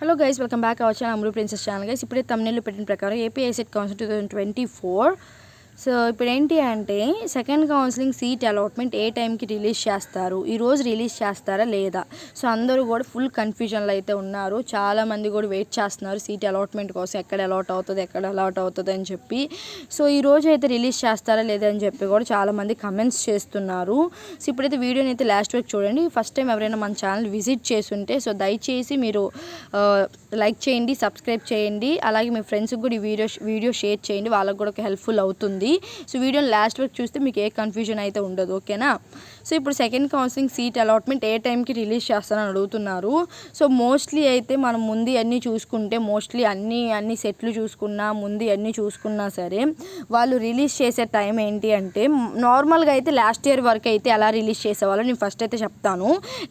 Hello guys, welcome back our channel Amru princess channel. Guys, ఇప్పుడే thumbnail పెట్టిన ప్రకారం AP ICET council 2024. So ఇప్పుడు ఏంటి అంటే సెకండ్ కౌన్సిలింగ్ సీట్ అలాట్మెంట్ ఏ టైంకి రిలీజ్ చేస్తారు, ఈరోజు రిలీజ్ చేస్తారా లేదా? సో అందరూ కూడా ఫుల్ కన్ఫ్యూజన్లో అయితే ఉన్నారు. చాలామంది కూడా వెయిట్ చేస్తున్నారు సీట్ అలాట్మెంట్ కోసం, ఎక్కడ అలాట్ అవుతుంది అని చెప్పి. సో ఈరోజు అయితే రిలీజ్ చేస్తారా లేదా అని చెప్పి కూడా చాలామంది కమెంట్స్ చేస్తున్నారు. సో ఇప్పుడైతే వీడియోని అయితే లాస్ట్ వరకు చూడండి. ఫస్ట్ టైం ఎవరైనా మన ఛానల్ విజిట్ చేస్తుంటే సో దయచేసి మీరు లైక్ చేయండి, సబ్స్క్రైబ్ చేయండి. అలాగే మీ ఫ్రెండ్స్కి కూడా ఈ వీడియో షేర్ చేయండి, వాళ్ళకి కూడా ఒక హెల్ప్ఫుల్ అవుతుంది. సో వీడియోని లాస్ట్ వరకు చూస్తే మీకు ఏ కన్ఫ్యూజన్ అయితే ఉండదు, ఓకేనా? సో ఇప్పుడు సెకండ్ కౌన్సిలింగ్ సీట్ అలాట్మెంట్ ఏ టైంకి రిలీజ్ చేస్తారని అడుగుతున్నారు. సో మోస్ట్లీ అయితే మనం ముందు అన్నీ చూసుకుంటే అన్ని సెట్లు చూసుకున్నా అన్నీ చూసుకున్నా సరే వాళ్ళు రిలీజ్ చేసే టైం ఏంటి అంటే నార్మల్గా అయితే లాస్ట్ ఇయర్ వరకు అయితే ఎలా రిలీజ్ చేసేవాళ్ళు నేను ఫస్ట్ అయితే చెప్తాను.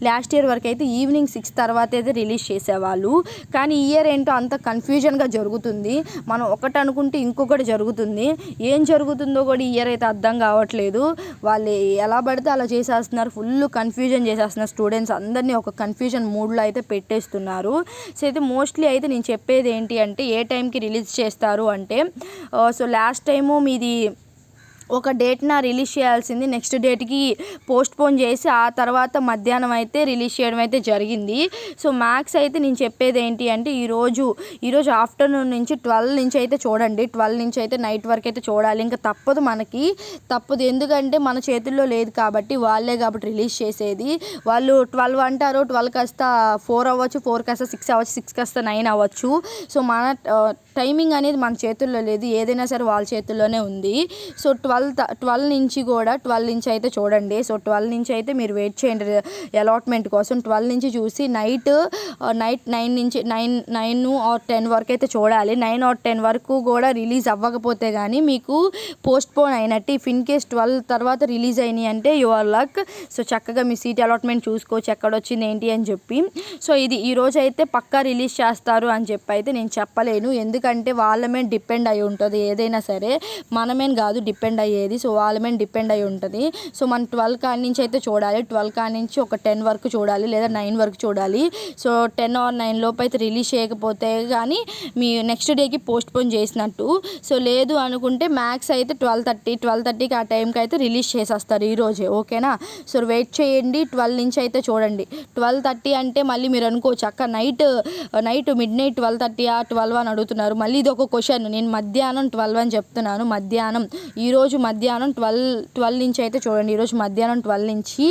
లాస్ట్ ఇయర్ వరకు అయితే ఈవినింగ్ 6 తర్వాత అయితే రిలీజ్ చేసేవాళ్ళు. కానీ ఈ ఇయర్ ఏంటో అంత కన్ఫ్యూజన్గా జరుగుతుంది. మనం ఒకటి అనుకుంటే ఇంకొకటి జరుగుతుంది. ఏం జరుగుతుందో కూడా ఈ ఇయర్ అయితే అర్థం కావట్లేదు. వాళ్ళు ఎలా పడితే అలా చేసేస్తున్నారు, ఫుల్ కన్ఫ్యూజన్ చేసేస్తున్నారు. స్టూడెంట్స్ అందరినీ ఒక కన్ఫ్యూజన్ మూడ్లో అయితే పెట్టేస్తున్నారు. సో అయితే మోస్ట్లీ అయితే నేను చెప్పేది ఏంటి అంటే ఏ టైంకి రిలీజ్ చేస్తారు అంటే సో లాస్ట్ టైము మీది ఒక డేట్న రిలీజ్ చేయాల్సింది నెక్స్ట్ డేట్కి పోస్ట్పోన్ చేసి ఆ తర్వాత మధ్యాహ్నం అయితే రిలీజ్ చేయడం అయితే జరిగింది. సో మ్యాక్స్ అయితే నేను చెప్పేది ఏంటి అంటే ఈరోజు ఆఫ్టర్నూన్ నుంచి 12 నుంచి అయితే చూడండి. 12 నుంచి అయితే నైట్ వరకు అయితే చూడాలి. ఇంకా తప్పదు ఎందుకంటే మన చేతుల్లో లేదు కాబట్టి, వాళ్ళే కాబట్టి రిలీజ్ చేసేది. వాళ్ళు 12 అంటారు, 12 కాస్త 4 అవ్వచ్చు, 4 కాస్త 6 అవ్వచ్చు, 6 కాస్త 9 అవ్వచ్చు. సో మన టైమింగ్ అనేది మన చేతుల్లో లేదు, ఏదైనా సరే వాళ్ళ చేతుల్లోనే ఉంది. సో 12 నుంచి అయితే చూడండి. సో 12 నుంచి అయితే మీరు వెయిట్ చేయండి అలాట్మెంట్ కోసం. 12 నుంచి చూసి నైట్ 9 ఆర్ 10 వరకు అయితే చూడాలి. 9 ఆర్ 10 వరకు కూడా రిలీజ్ అవ్వకపోతే కానీ మీకు పోస్ట్పోన్ అయినట్టు. ఇఫ్ ఇన్ కేస్ 12 తర్వాత రిలీజ్ అయినాయి అంటే యువర్ లక్. సో చక్కగా మీ సీట్ అలాట్మెంట్ చూసుకోవచ్చు ఎక్కడొచ్చింది ఏంటి అని చెప్పి. సో ఇది ఈరోజు అయితే పక్కా రిలీజ్ చేస్తారు అని చెప్పి అయితే నేను చెప్పలేను, ఎందుకంటే వాళ్ళ మీద డిపెండ్ అయి ఉంటుంది ఏదైనా సరే, మనమేం కాదు డిపెండ్ అయ్యేది. సో వాళ్ళ మీద డిపెండ్ అయి ఉంటుంది. సో మనం 12 కాడి నుంచి అయితే చూడాలి. 12 కాడి నుంచి ఒక 10 వరకు చూడాలి, లేదా 9 వరకు చూడాలి. సో 10 ఆర్ 9 లోపు అయితే రిలీజ్ చేయకపోతే కానీ మీ నెక్స్ట్ డేకి పోస్ట్పోన్ చేసినట్టు. సో లేదు అనుకుంటే మ్యాక్స్ అయితే 12:30కి ఆ టైంకి అయితే రిలీజ్ చేసేస్తారు ఈరోజే, ఓకేనా? సో వెయిట్ చేయండి. 12 నుంచి అయితే చూడండి. 12:30 అంటే మళ్ళీ మీరు అనుకోవచ్చు అక్క నైట్ మిడ్నైట్ 12:30 12 అని అడుగుతున్నారు. మళ్ళీ ఇది ఒక క్వశ్చన్. నేను మధ్యాహ్నం 12 అని చెప్తున్నాను. ఈరోజు మధ్యాహ్నం 12 నుంచి అయితే చూడండి. ఈరోజు మధ్యాహ్నం 12 నుంచి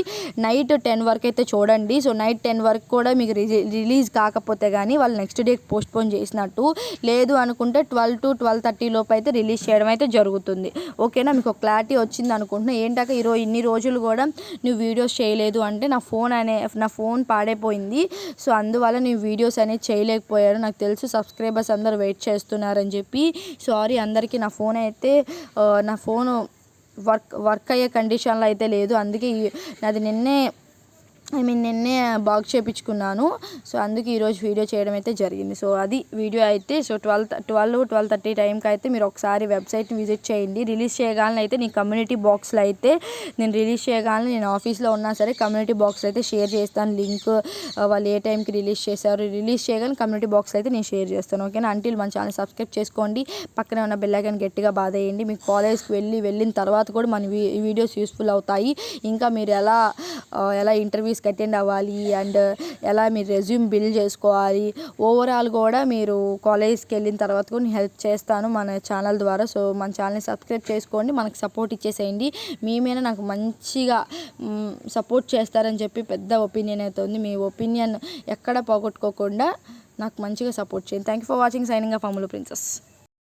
నైట్ 10 వరకు అయితే చూడండి. సో నైట్ 10 వరకు కూడా మీకు రిలీజ్ కాకపోతే కానీ వాళ్ళు నెక్స్ట్ డేకి పోస్ట్పోన్ చేసినట్టు. లేదు అనుకుంటే 12 to 12:30 లోపు అయితే రిలీజ్ చేయడం అయితే జరుగుతుంది, ఓకేనా? మీకు ఒక క్లారిటీ వచ్చింది అనుకుంటున్నా. ఏంటాక ఇన్ని రోజులు కూడా నువ్వు వీడియోస్ చేయలేదు అంటే నా ఫోన్ పాడైపోయింది. సో అందువల్ల నేను వీడియోస్ అనేది చేయలేకపోయాను. నాకు తెలుసు సబ్స్క్రైబర్స్ అందరూ వెయిట్ చేస్తున్నారని చెప్పి. సారీ అందరికీ. నా ఫోను వర్క్ అయ్యే కండిషన్లో అయితే లేదు. అందుకే నాది నిన్నే బాగు చేయించుకున్నాను. సో అందుకే ఈరోజు వీడియో చేయడం అయితే జరిగింది. సో అది వీడియో అయితే. సో 12:30 టైంకి అయితే మీరు ఒకసారి వెబ్సైట్ని విజిట్ చేయండి. రిలీజ్ చేయగానే అయితే నీ కమ్యూనిటీ బాక్స్లో అయితే నేను ఆఫీస్లో ఉన్నా సరే కమ్యూనిటీ బాక్స్లో అయితే షేర్ చేస్తాను లింక్. వాళ్ళు ఏ టైంకి రిలీజ్ చేశారు, రిలీజ్ చేయగానే కమ్యూనిటీ బాక్స్లో అయితే నేను షేర్ చేస్తాను, ఓకేనా? అంటిల్ మన ఛానల్ సబ్స్క్రైబ్ చేసుకోండి, పక్కనే ఉన్న బెల్ ఐకాన్ గట్టిగా బాదేయండి. మీకు కాలేజ్కి వెళ్ళిన తర్వాత కూడా మన వీడియోస్ యూస్ఫుల్ అవుతాయి. ఇంకా మీరు ఎలా ఇంటర్వ్యూస్కి అటెండ్ అవ్వాలి అండ్ ఎలా మీరు రెజ్యూమ్ బిల్డ్ చేసుకోవాలి, ఓవరాల్ కూడా మీరు కాలేజ్కి వెళ్ళిన తర్వాత కూడా నేను హెల్ప్ చేస్తాను మన ఛానల్ ద్వారా. సో మన ఛానల్ని సబ్స్క్రైబ్ చేసుకోండి, మనకు సపోర్ట్ ఇచ్చేసేయండి. మీ మీద నాకు మంచిగా సపోర్ట్ చేస్తారని చెప్పి పెద్ద ఒపీనియన్ అయితే ఉంది. మీ ఒపీనియన్ ఎక్కడ పోగొట్టుకోకుండా నాకు మంచిగా సపోర్ట్ చేయండి. Thank you for watching. Signing off Amru princess.